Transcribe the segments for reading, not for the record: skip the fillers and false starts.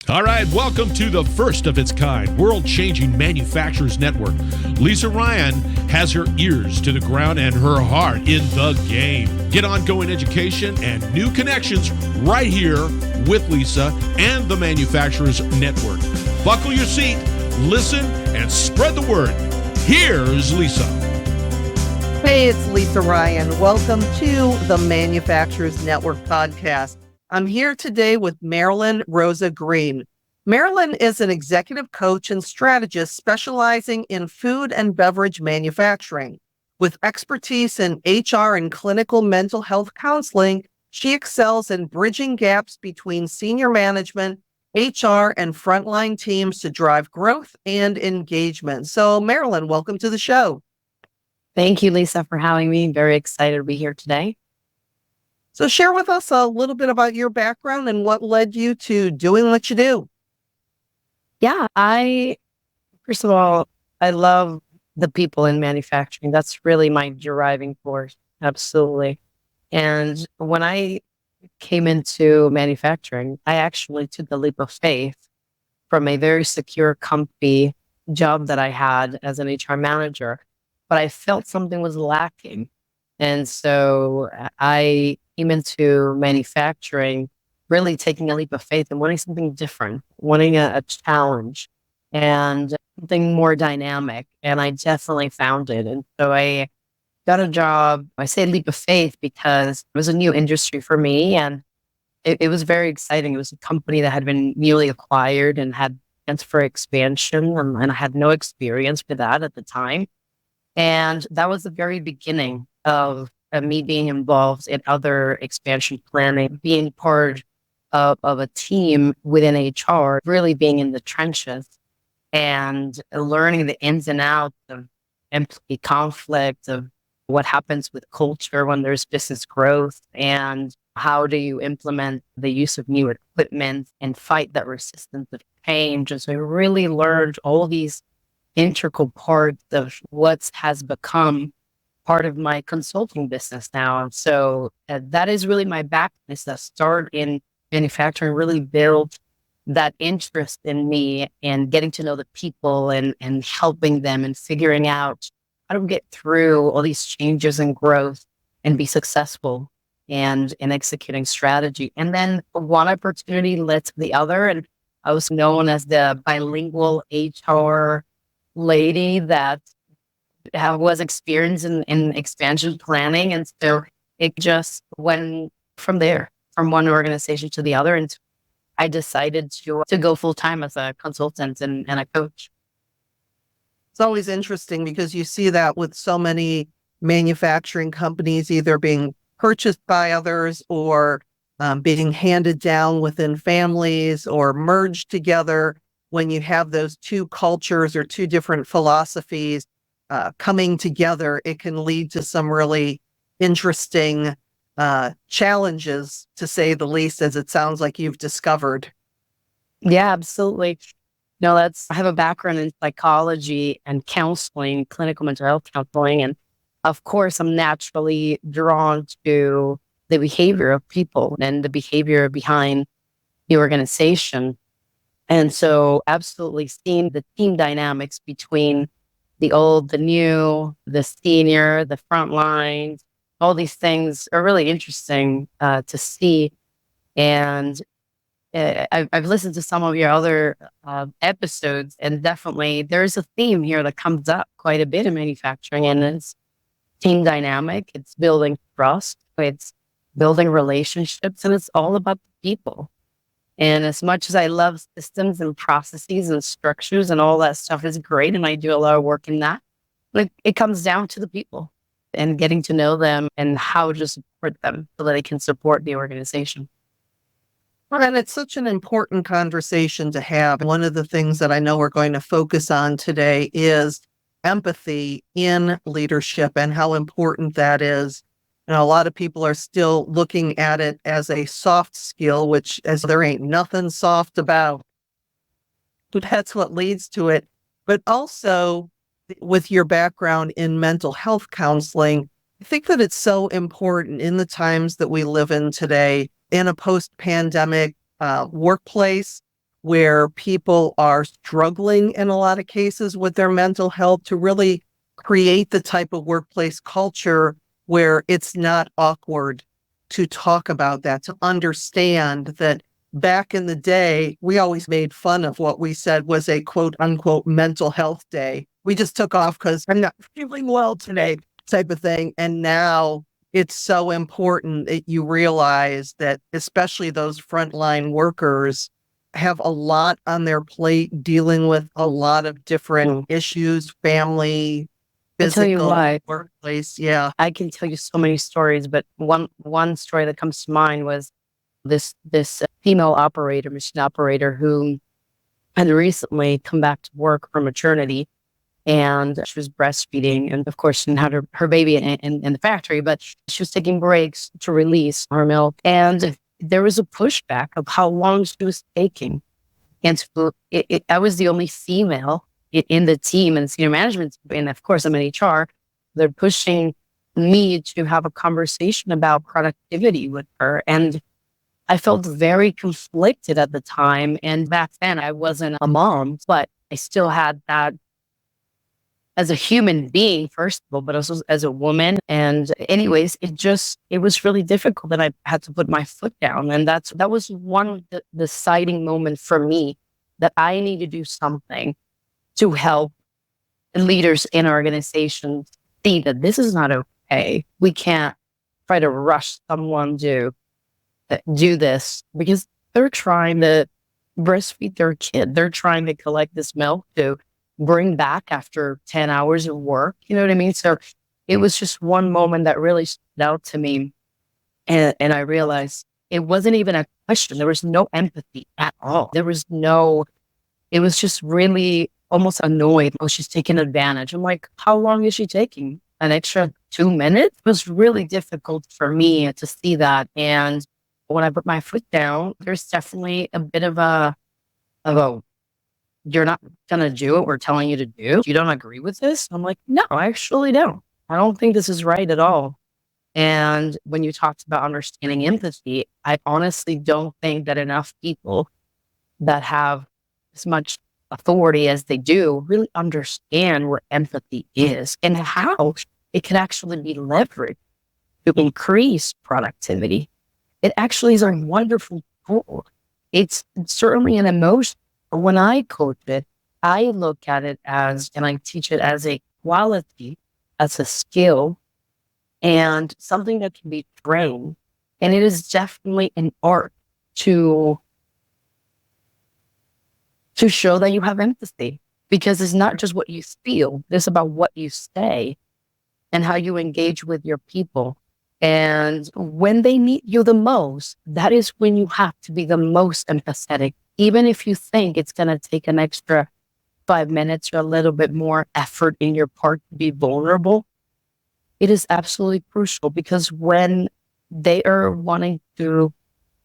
All right, welcome to the first of its kind, world-changing manufacturers network. Lisa Ryan has her ears to the ground and her heart in the game. Get ongoing education and new connections right here with Lisa and the Manufacturers Network. Buckle your seat, listen, and spread the word. Here's Lisa. Hey, it's Lisa Ryan. Welcome to the Manufacturers Network podcast. I'm here today with Marilyn Rosa-Green. Marilyn is an executive coach and strategist specializing in food and beverage manufacturing. With expertise in HR and clinical mental health counseling, she excels in bridging gaps between senior management, HR, and frontline teams to drive growth and engagement. So, Marilyn, welcome to the show. Thank you, Lisa, for having me. Very excited to be here today. So share with us a little bit about your background and what led you to doing what you do. Yeah, first of all, I love the people in manufacturing. That's really my driving force. Absolutely. And when I came into manufacturing, I actually took the leap of faith from a very secure, comfy job that I had as an HR manager, but I felt something was lacking. And so I came into manufacturing, really taking a leap of faith and wanting something different, wanting a challenge and something more dynamic. And I definitely found it. And so I got a job. I say leap of faith because it was a new industry for me. And it was very exciting. It was a company that had been newly acquired and had plans for expansion. And I had no experience with that at the time. And that was the very beginning of me being involved in other expansion planning, being part of a team within HR, really being in the trenches and learning the ins and outs of employee conflict, of what happens with culture when there's business growth, and how do you implement the use of new equipment and fight that resistance of change. And so I really learned all these integral parts of what has become part of my consulting business now. And so that is really my background. That start in manufacturing really built that interest in me and getting to know the people and helping them and figuring out how to get through all these changes and growth and be successful and in executing strategy. And then one opportunity led to the other. And I was known as the bilingual HR lady that was experienced in expansion planning. And so it just went from there, from one organization to the other. And I decided to go full time as a consultant and a coach. It's always interesting because you see that with so many manufacturing companies either being purchased by others or being handed down within families or merged together. When you have those two cultures or two different philosophies coming together, it can lead to some really interesting challenges, to say the least, as it sounds like you've discovered. Yeah, absolutely. No, I have a background in psychology and counseling, clinical mental health counseling. And of course, I'm naturally drawn to the behavior of people and the behavior behind the organization. And so absolutely seeing the team dynamics between the old, the new, the senior, the front lines, all these things are really interesting to see. And I've listened to some of your other episodes, and definitely there's a theme here that comes up quite a bit in manufacturing, and it's team dynamic. It's building trust. It's building relationships, and it's all about the people. And as much as I love systems and processes and structures and all that stuff is great, and I do a lot of work in that, but it comes down to the people and getting to know them and how to support them so that they can support the organization. Well, and it's such an important conversation to have. One of the things that I know we're going to focus on today is empathy in leadership and how important that is. A lot of people are still looking at it as a soft skill, which as there ain't nothing soft about. But that's what leads to it. But also with your background in mental health counseling, I think that it's so important in the times that we live in today, in a post-pandemic workplace, where people are struggling in a lot of cases with their mental health, to really create the type of workplace culture where it's not awkward to talk about that, to understand that back in the day, we always made fun of what we said was a quote unquote mental health day. We just took off because I'm not feeling well today, type of thing. And now it's so important that you realize that, especially those frontline workers, have a lot on their plate, dealing with a lot of different issues, family, I tell you physical, what, workplace. Yeah. I can tell you so many stories, but one story that comes to mind was this female operator, machine operator, who had recently come back to work from maternity, and she was breastfeeding, and of course she didn't have her baby in the factory, but she was taking breaks to release her milk, and there was a pushback of how long she was taking. And so I was the only female in the team and senior management, and of course I'm in HR. They're pushing me to have a conversation about productivity with her, and I felt very conflicted at the time. And back then I wasn't a mom, but I still had that as a human being, first of all, but also as a woman. And anyways, it was really difficult, and I had to put my foot down. And that was one of the deciding moments for me, that I need to do something to help leaders in organizations see that this is not okay. We can't try to rush someone to do this, because they're trying to breastfeed their kid. They're trying to collect this milk to bring back after 10 hours of work. You know what I mean? So it was just one moment that really stood out to me. And I realized it wasn't even a question. There was no empathy at all. It was just really almost annoyed. Oh, she's taking advantage. I'm like, how long is she taking? An extra 2 minutes? It was really difficult for me to see that. And when I put my foot down, there's definitely a bit of a, you're not going to do what we're telling you to do. You don't agree with this? I'm like, no, I actually don't. I don't think this is right at all. And when you talked about understanding empathy, I honestly don't think that enough people that have as much authority as they do really understand what empathy is and how it can actually be leveraged to increase productivity. It actually is a wonderful tool. It's certainly an emotion. When I coach it, I look at it as, and I teach it as a quality, as a skill, and something that can be trained. And it is definitely an art to show that you have empathy, because it's not just what you feel, it's about what you say and how you engage with your people. And when they need you the most, that is when you have to be the most empathetic. Even if you think it's going to take an extra 5 minutes or a little bit more effort in your part to be vulnerable, it is absolutely crucial, because when they are wanting to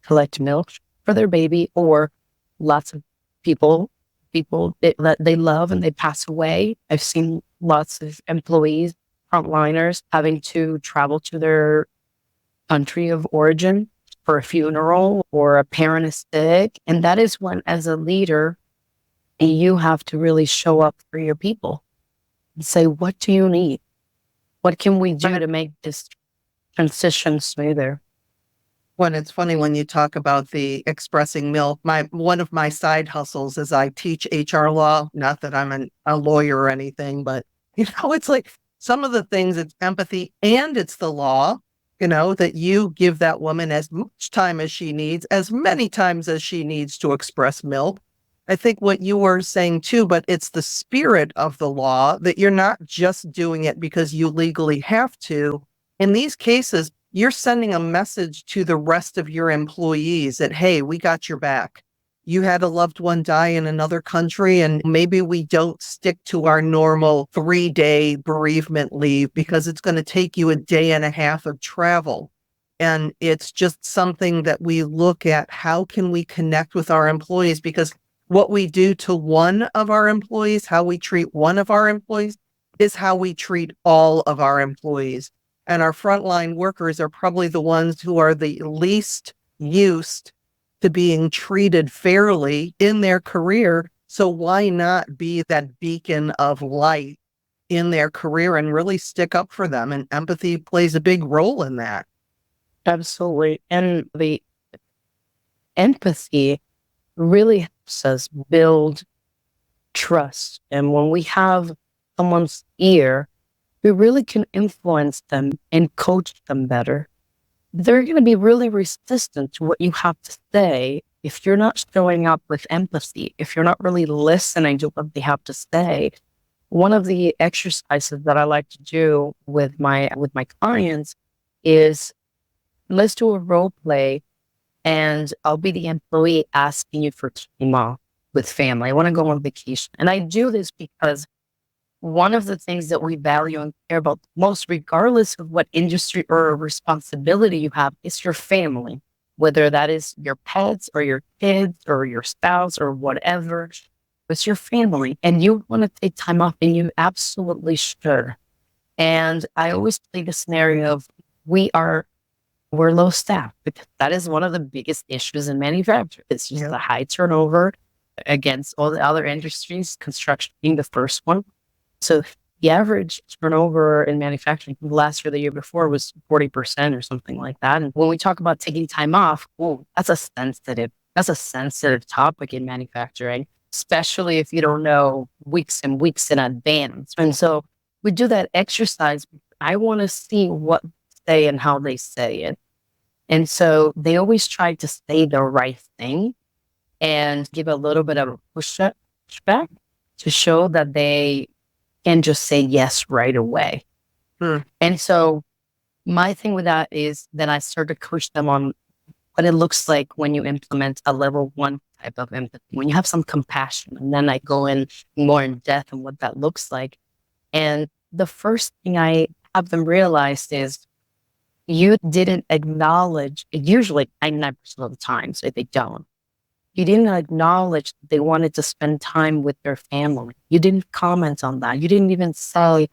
collect milk for their baby, or lots of people that they love and they pass away. I've seen lots of employees, frontliners, having to travel to their country of origin for a funeral, or a parent is sick. And that is when, as a leader, you have to really show up for your people and say, what do you need? What can we do to make this transition smoother? When it's funny when you talk about the expressing milk, one of my side hustles is I teach HR law. Not that I'm a lawyer or anything, but it's like some of the things, it's empathy and it's the law, that you give that woman as much time as she needs, as many times as she needs to express milk. I think what you were saying too, but it's the spirit of the law, that you're not just doing it because you legally have to. In these cases, you're sending a message to the rest of your employees that, hey, we got your back. You had a loved one die in another country, and maybe we don't stick to our normal 3-day bereavement leave because it's going to take you a day and a half of travel. And it's just something that we look at. How can we connect with our employees? Because what we do to one of our employees, how we treat one of our employees, is how we treat all of our employees. And our frontline workers are probably the ones who are the least used to being treated fairly in their career. So why not be that beacon of light in their career and really stick up for them? And empathy plays a big role in that. Absolutely. And the empathy really helps us build trust. And when we have someone's ear, we really can influence them and coach them better. They're going to be really resistant to what you have to say if you're not showing up with empathy, if you're not really listening to what they have to say. One of the exercises that I like to do with my clients is, let's do a role play, and I'll be the employee asking you for time off with family. I want to go on vacation. And I do this because one of the things that we value and care about most, regardless of what industry or responsibility you have, is your family, whether that is your pets or your kids or your spouse or whatever. It's your family, and you want to take time off, and you absolutely should. And I always play the scenario of we're low staff, because that is one of the biggest issues in manufacturing. It's just the high turnover against all the other industries, construction being the first one. So the average turnover in manufacturing last year, the year before, was 40% or something like that. And when we talk about taking time off, that's a sensitive topic in manufacturing, especially if you don't know weeks and weeks in advance. And so we do that exercise. I want to see what they say and how they say it. And so they always try to say the right thing and give a little bit of a pushback to show that they can just say yes right away. And so my thing with that is that I start to coach them on what it looks like when you implement a level 1 type of empathy, when you have some compassion. And then I go in more in depth on what that looks like. And the first thing I have them realize is, you didn't acknowledge, usually 99% of the time, so they don't. You didn't acknowledge they wanted to spend time with their family. You didn't comment on that. You didn't even say,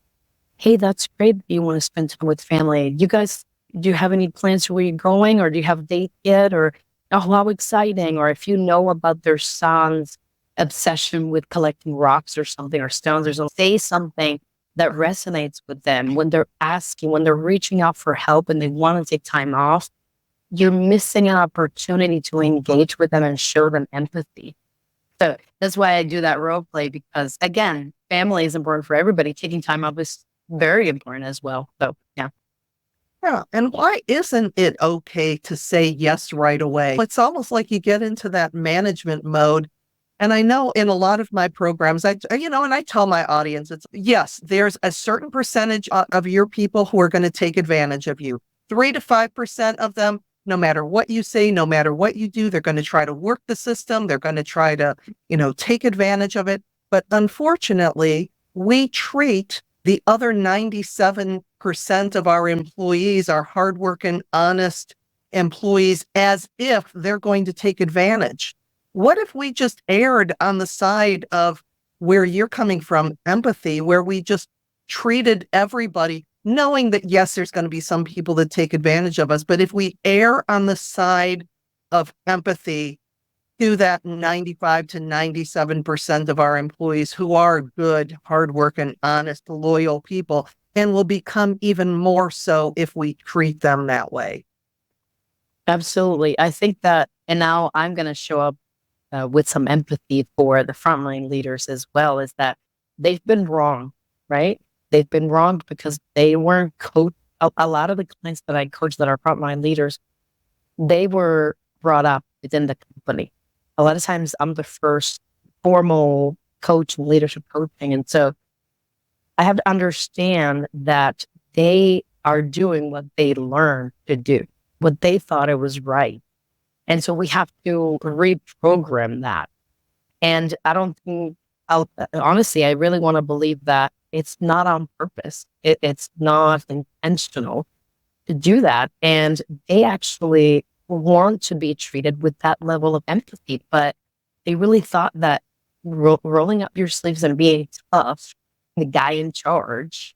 hey, that's great that you want to spend time with family. You guys, do you have any plans for where you're going? Or do you have a date yet? Or, oh, how exciting. Or if you know about their son's obsession with collecting rocks or something, or stones or something, say something that resonates with them when they're asking, when they're reaching out for help and they want to take time off. You're missing an opportunity to engage with them and show them empathy. So that's why I do that role play, because again, family is important for everybody. Taking time off is very important as well. So yeah. Yeah. And why isn't it okay to say yes right away? It's almost like you get into that management mode. And I know in a lot of my programs, and I tell my audience, yes, there's a certain percentage of your people who are going to take advantage of you. 3 to 5% of them, no matter what you say, no matter what you do, they're going to try to work the system. They're going to try to, take advantage of it. But unfortunately, we treat the other 97% of our employees, our hardworking, honest employees, as if they're going to take advantage. What if we just erred on the side of where you're coming from, empathy, where we just treated everybody, knowing that, yes, there's going to be some people that take advantage of us, but if we err on the side of empathy to that 95 to 97% of our employees who are good, hardworking, honest, loyal people, and will become even more so if we treat them that way. Absolutely. I think that, and now I'm going to show up with some empathy for the frontline leaders as well, is that they've been wrong, right? They've been wrong because they weren't coached. A lot of the clients that I coach that are frontline leaders, they were brought up within the company. A lot of times I'm the first formal coach in leadership coaching. And so I have to understand that they are doing what they learned to do, what they thought it was right. And so we have to reprogram that. And I don't think, honestly, I really want to believe that it's not on purpose. It's not intentional to do that. And they actually want to be treated with that level of empathy. But they really thought that rolling up your sleeves and being tough, the guy in charge,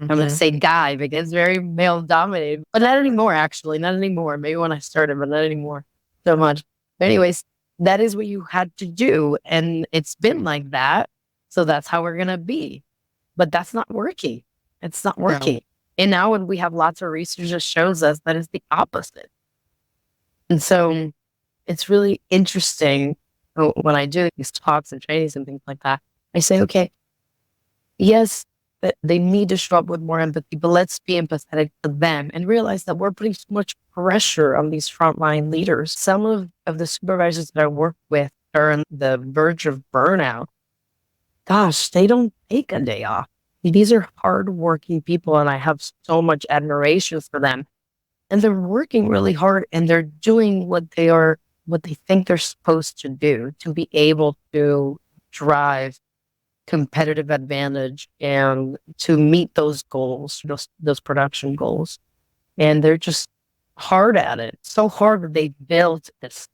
I'm going to say guy because it's very male dominated, but not anymore, actually. Not anymore. Maybe when I started, but not anymore. so much. But anyways, that is what you had to do. And it's been like that. So that's how we're going to be. But that's not working. It's not No. working. And now when we have lots of research that shows us that it's the opposite. And so it's really interesting when I do these talks and trainings and things like that. I say, okay, yes, that they need to show up with more empathy, but let's be empathetic to them and realize that we're putting so much pressure on these frontline leaders. Some of the supervisors that I work with are on the verge of burnout. Gosh, they don't take a day off. These are hardworking people, and I have so much admiration for them. And they're working really hard, and they're doing what they think they're supposed to do to be able to drive competitive advantage and to meet those goals, those production goals. And they're just hard at it. So hard that they built this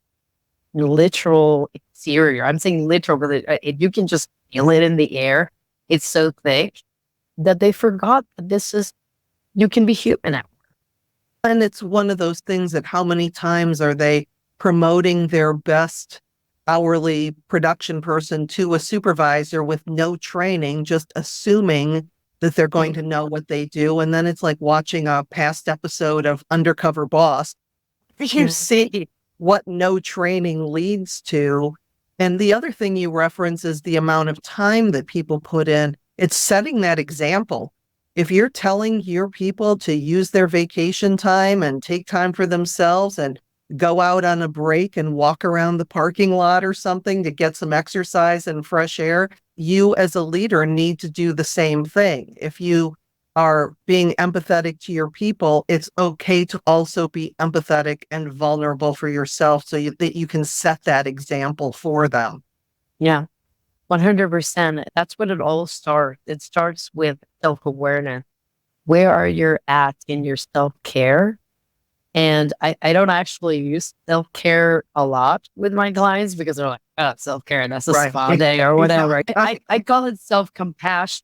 literal exterior. I'm saying literal because you can just feel it in the air. It's so thick that they forgot that you can be human at work. And it's one of those things that how many times are they promoting their best hourly production person to a supervisor with no training, just assuming that they're going to know what they do. And then it's like watching a past episode of Undercover Boss. You see what no training leads to. And the other thing you reference is the amount of time that people put in. It's setting that example. If you're telling your people to use their vacation time and take time for themselves and go out on a break and walk around the parking lot or something to get some exercise and fresh air, you as a leader need to do the same thing. If you are being empathetic to your people, it's okay to also be empathetic and vulnerable for yourself so that you can set that example for them. Yeah, 100%. That's what it all starts. It starts with self-awareness. Where are you at in your self-care? And I don't actually use self-care a lot with my clients because they're like, oh, self-care, that's a spa day or whatever. I call it self-compassion.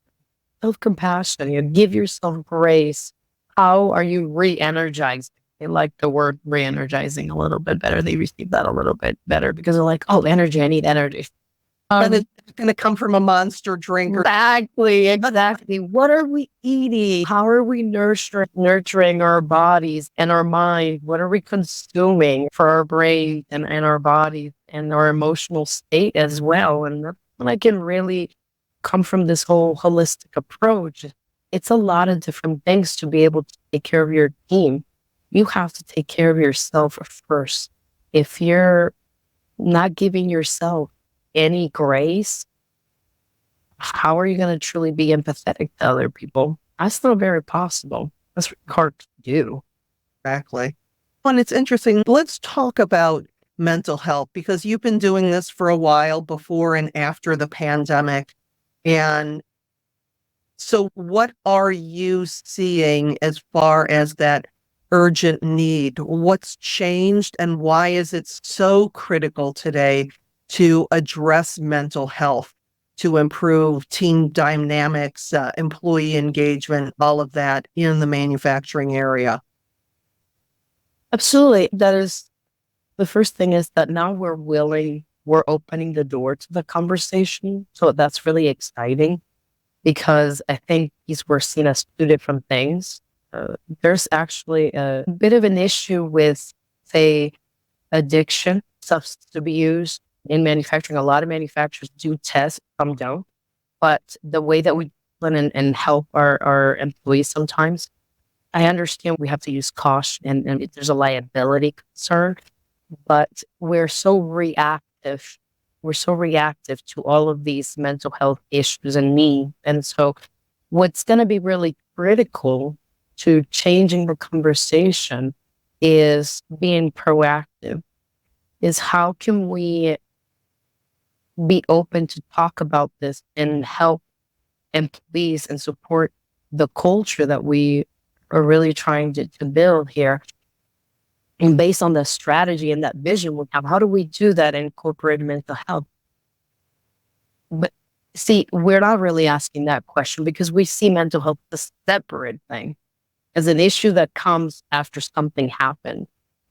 Self-compassion. You give yourself grace. How are you re-energized? They like the word re-energizing a little bit better. They receive that a little bit better because they're like, oh, energy, I need energy. And it's going to come from a monster drink. Exactly. What are we eating? How are we nurturing our bodies and our mind? What are we consuming for our brain and our bodies and our emotional state as well? And that's when I can really come from this whole holistic approach. It's a lot of different things to be able to take care of your team. You have to take care of yourself first. If you're not giving yourself any grace, how are you going to truly be empathetic to other people? That's not very possible. That's hard to do. Exactly. And it's interesting. Let's talk about mental health because you've been doing this for a while before and after the pandemic. And so what are you seeing as far as that urgent need? What's changed and why is it so critical today to address mental health, to improve team dynamics, employee engagement, all of that in the manufacturing area? Absolutely. That is the first thing is that now we're opening the door to the conversation. So that's really exciting because I think we're seen as two different things. There's actually a bit of an issue with, say, addiction, substance abuse. In manufacturing, a lot of manufacturers do test, some don't. But the way that we plan and help our employees sometimes, I understand we have to use caution and there's a liability concern, but we're so reactive. We're so reactive to all of these mental health issues and needs. And so what's going to be really critical to changing the conversation is being proactive, is how can we be open to talk about this and help employees and support the culture that we are really trying to build here. And based on the strategy and that vision we have, how do we do that and incorporate mental health? But see, we're not really asking that question because we see mental health as a separate thing, as an issue that comes after something happened.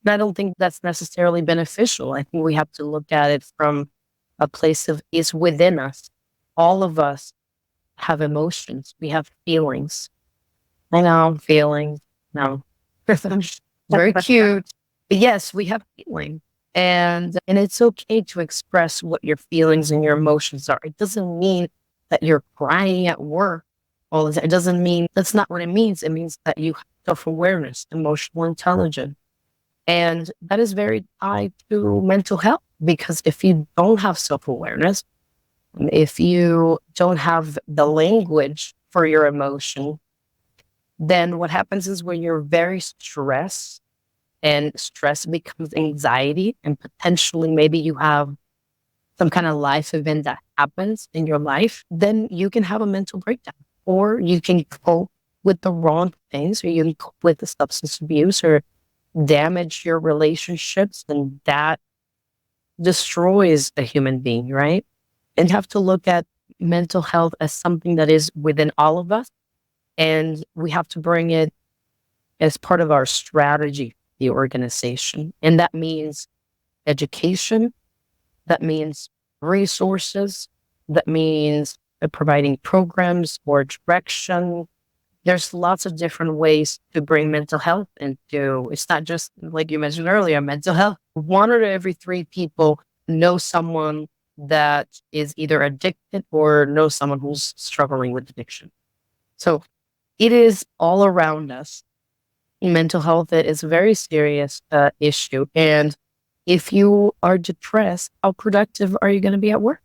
And I don't think that's necessarily beneficial. I think we have to look at it from a place of it's within us. All of us have emotions. We have feelings. I know feelings. No, very cute. But yes, we have feelings, and it's okay to express what your feelings and your emotions are. It doesn't mean that you're crying at work all the time. It doesn't mean that's not what it means. It means that you have self-awareness, emotional intelligence. And that is very tied to mental health, because if you don't have self-awareness, if you don't have the language for your emotion, then what happens is when you're very stressed and stress becomes anxiety, and potentially maybe you have some kind of life event that happens in your life, then you can have a mental breakdown, or you can cope with the wrong things, or you can cope with the substance abuse, or damage your relationships, and that destroys a human being, right? And you have to look at mental health as something that is within all of us, and we have to bring it as part of our strategy, the organization. And that means education, that means resources, that means providing programs or direction. There's lots of different ways to bring mental health into. It's not just like you mentioned earlier, mental health. 1 out of every 3 people know someone that is either addicted or know someone who's struggling with addiction. So it is all around us. Mental health is a very serious issue. And if you are depressed, how productive are you going to be at work?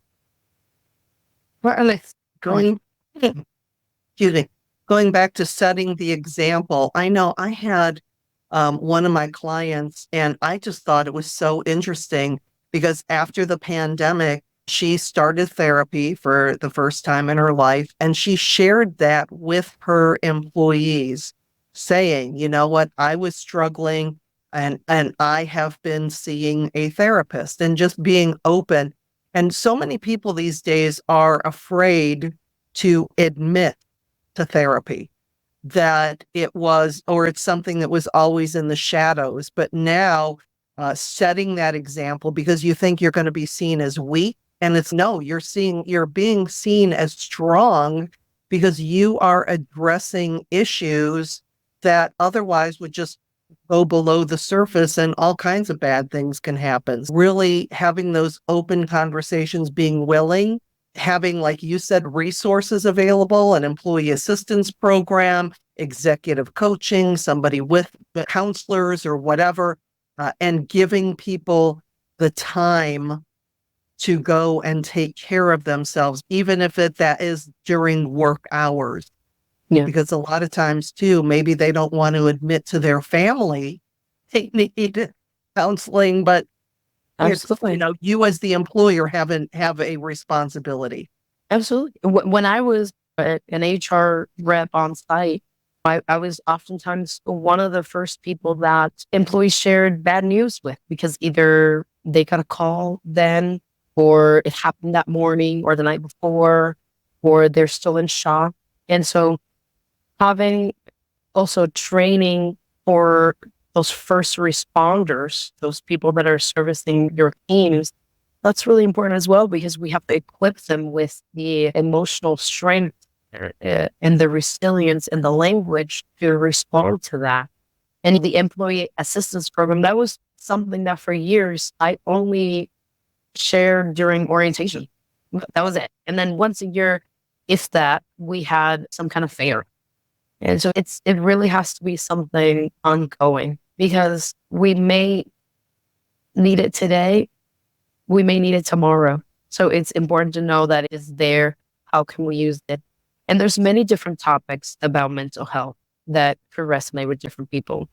Well, it's going, excuse me, going back to setting the example. I know I had one of my clients, and I just thought it was so interesting because after the pandemic, she started therapy for the first time in her life, and she shared that with her employees, saying, you know what, I was struggling, and I have been seeing a therapist, and just being open. And so many people these days are afraid to admit to therapy that it was, or it's something that was always in the shadows. But now setting that example, because you think you're going to be seen as weak, and it's no, you're being seen as strong because you are addressing issues that otherwise would just go below the surface, and all kinds of bad things can happen. Really having those open conversations, being willing, having, like you said, resources available, an employee assistance program, executive coaching, somebody with counselors or whatever, and giving people the time to go and take care of themselves, even if that is during work hours. Yeah. Because a lot of times too, maybe they don't want to admit to their family they need counseling, but Absolutely. you as the employer have a responsibility. Absolutely. When I was an HR rep on site, I was oftentimes one of the first people that employees shared bad news with, because either they got a call then, or it happened that morning or the night before, or they're still in shock. And so having also training for those first responders, those people that are servicing your teams, that's really important as well, because we have to equip them with the emotional strength and the resilience and the language to respond to that. And the employee assistance program, that was something that for years I only shared during orientation. That was it. And then once a year, if that, we had some kind of fair. And so it really has to be something ongoing, because we may need it today, we may need it tomorrow. So it's important to know that it is there. How can we use it? And there's many different topics about mental health that could resonate with different people.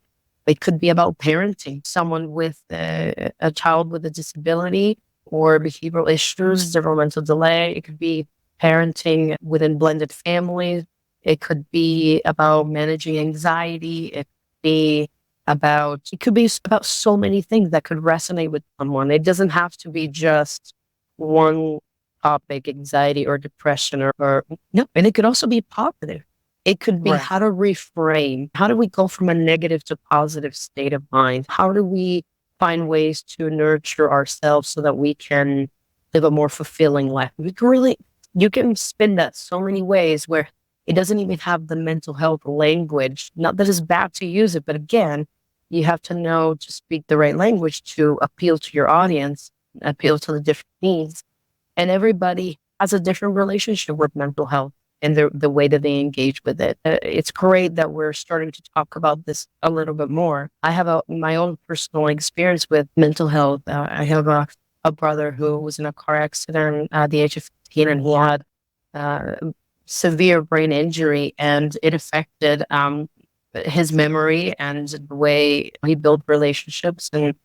It could be about parenting, someone with a child with a disability or behavioral issues, developmental delay. It could be parenting within blended families. It could be about managing anxiety. It could be about so many things that could resonate with someone. It doesn't have to be just one topic, anxiety or depression or no, and it could also be positive. It could be Right. how to reframe. How do we go from a negative to positive state of mind? How do we find ways to nurture ourselves so that we can live a more fulfilling life? We can really, you can spin that so many ways where it doesn't even have the mental health language. Not that it's bad to use it, but again, you have to know to speak the right language to appeal to your audience, appeal to the different needs. And everybody has a different relationship with mental health and the way that they engage with it. It's great that we're starting to talk about this a little bit more. I have my own personal experience with mental health. I have a brother who was in a car accident at the age of 15, and he had uh, severe brain injury, and it affected his memory and the way he built relationships and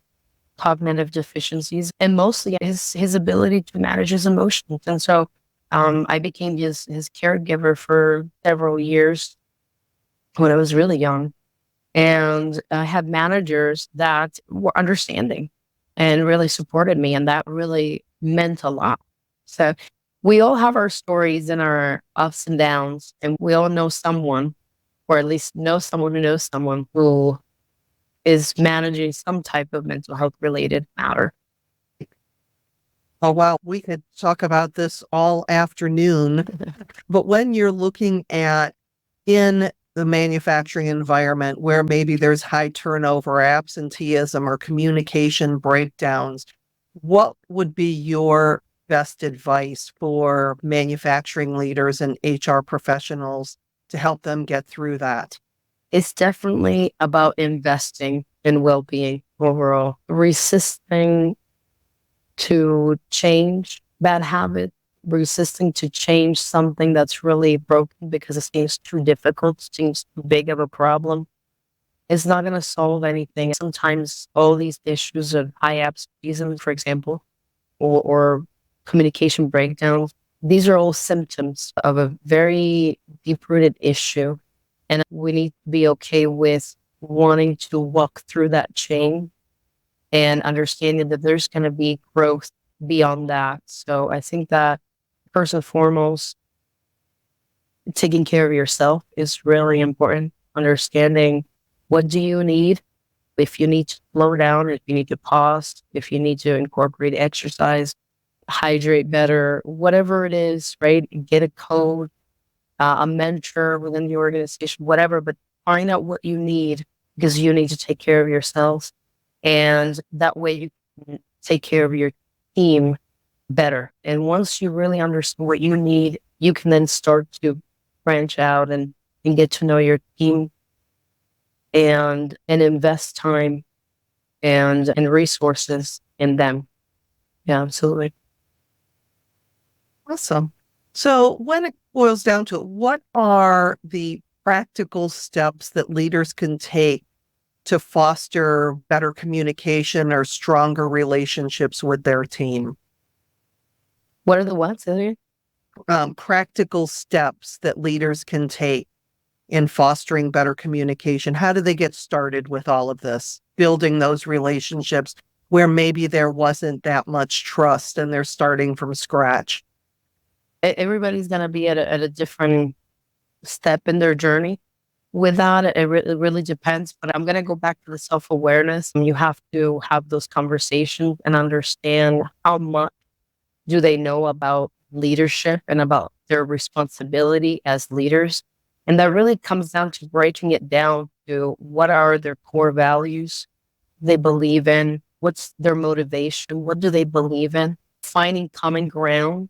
cognitive deficiencies, and mostly his ability to manage his emotions. And so I became his caregiver for several years when I was really young. And I had managers that were understanding and really supported me. And that really meant a lot. So we all have our stories and our ups and downs, and we all know someone, or at least know someone who knows someone who is managing some type of mental health related matter. Oh, wow. We could talk about this all afternoon. But when you're looking at in the manufacturing environment where maybe there's high turnover, absenteeism, or communication breakdowns, what would be your best advice for manufacturing leaders and HR professionals to help them get through that? It's definitely about investing in well-being overall, resisting to change bad habits, resisting to change something that's really broken because it seems too difficult, seems too big of a problem. It's not going to solve anything. Sometimes all these issues of high absenteeism, for example, or communication breakdowns, these are all symptoms of a very deep-rooted issue. And we need to be okay with wanting to walk through that chain and understanding that there's going to be growth beyond that. So I think that first and foremost, taking care of yourself is really important. Understanding what do you need, if you need to slow down, if you need to pause, if you need to incorporate exercise, hydrate better, whatever it is, right? Get a coach, a mentor within the organization, whatever, but find out what you need because you need to take care of yourselves. And that way you can take care of your team better. And once you really understand what you need, you can then start to branch out and get to know your team and invest time and resources in them. Yeah, absolutely. Awesome. So when it boils down to it, what are the practical steps that leaders can take to foster better communication or stronger relationships with their team? What are the what, Sylvia? Practical steps that leaders can take in fostering better communication. How do they get started with all of this, building those relationships where maybe there wasn't that much trust and they're starting from scratch? Everybody's going to be at a different step in their journey. With that, it really depends. But I'm going to go back to the self-awareness. You have to have those conversations and understand how much do they know about leadership and about their responsibility as leaders. And that really comes down to breaking it down to what are their core values they believe in, what's their motivation, what do they believe in. Finding common ground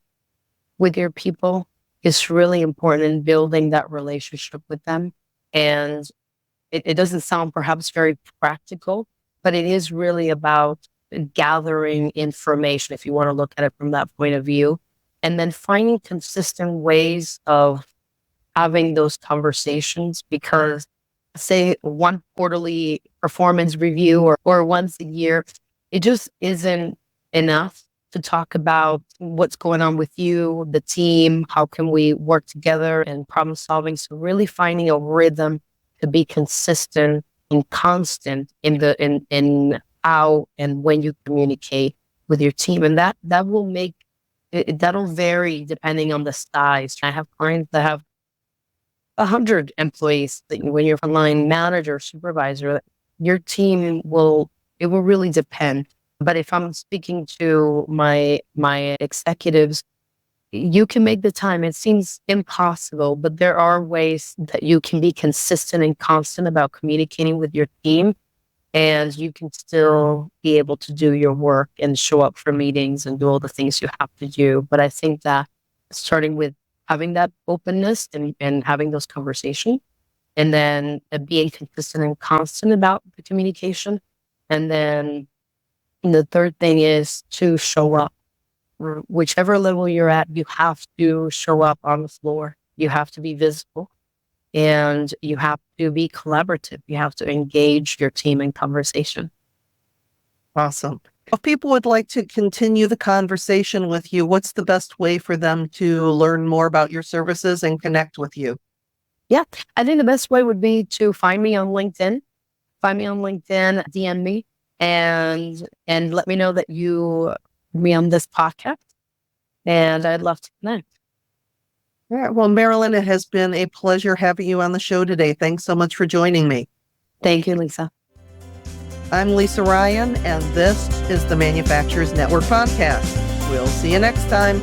with your people is really important in building that relationship with them. And it doesn't sound perhaps very practical, but it is really about gathering information, if you want to look at it from that point of view, and then finding consistent ways of having those conversations. Because say one quarterly performance review or once a year, it just isn't enough to talk about what's going on with you, the team, how can we work together and problem solving. So really finding a rhythm to be consistent and constant in how and when you communicate with your team. And that will make it, that'll vary depending on the size. I have clients that have 100 employees, when you're a line manager, supervisor, your team it will really depend. But if I'm speaking to my executives, you can make the time. It seems impossible, but there are ways that you can be consistent and constant about communicating with your team, and you can still be able to do your work and show up for meetings and do all the things you have to do. But I think that starting with having that openness and having those conversations, and then being consistent and constant about the communication. And then the third thing is to show up. Whichever level you're at, you have to show up on the floor. You have to be visible, and you have to be collaborative. You have to engage your team in conversation. Awesome. If people would like to continue the conversation with you, what's the best way for them to learn more about your services and connect with you? Yeah, I think the best way would be to find me on LinkedIn. DM me and let me know that you me on this podcast, and I'd love to connect. All right. Well, Marilyn, it has been a pleasure having you on the show today. Thanks so much for joining me. Thank you, Lisa. I'm Lisa Ryan, and this is the Manufacturers Network Podcast. We'll see you next time.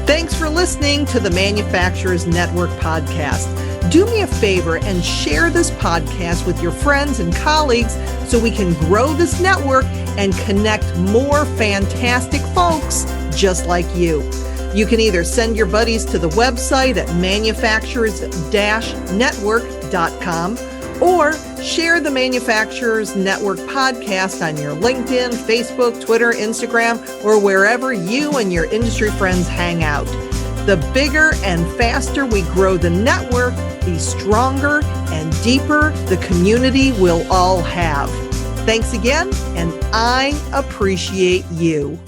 Thanks for listening to the Manufacturers Network Podcast. Do me a favor and share this podcast with your friends and colleagues so we can grow this network and connect more fantastic folks just like you. You can either send your buddies to the website at manufacturers-network.com or share the Manufacturers Network podcast on your LinkedIn, Facebook, Twitter, Instagram, or wherever you and your industry friends hang out. The bigger and faster we grow the network, the stronger and deeper the community we'll all have. Thanks again, and I appreciate you.